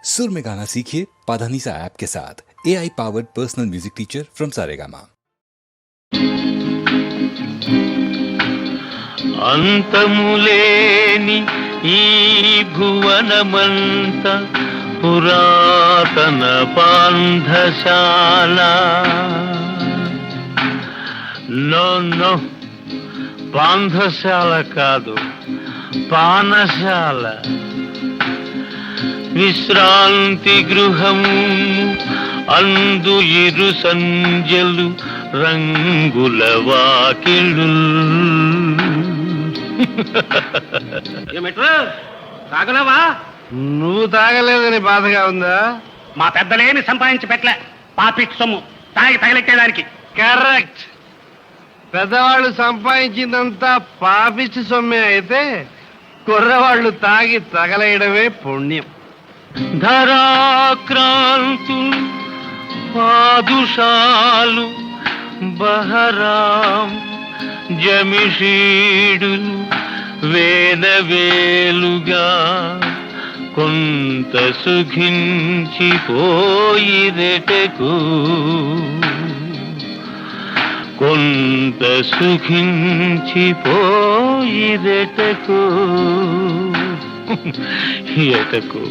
सुर में गाना सीखिए पाधानीसा ऐप के साथ। AI powered personal music teacher from Saregama. అంతములేని ఈ భువనమంత పురాతన పాంధశాల. నో నో, పాంధశాల కాదు, పానశాల. విశ్రాంతి గృహము, అందు ఇరు సంజలు, రంగుల వాకిళ్ళు. తాగలేవా? నువ్వు తాగలేదని బాధగా ఉందా? మా పెద్దలేమి సంపాదించి పెట్టలే, పాపిట్ సొమ్ము తాగి తగిలెట్టేదానికి. కరెక్ట్. పెద్దవాళ్ళు సంపాదించిందంతా పాపిచ్చి సొమ్మే అయితే కుర్రవాళ్ళు తాగి తగలేయడమే పుణ్యం. ధరాక్రాంతులు, పాదుషాలు, బహరాం, జమిషీడులు వేలవేలుగా కొంత సుఖించిపోయిరెటకు, కొంత సుఖించిపోయిరెటకు, ఎటకు.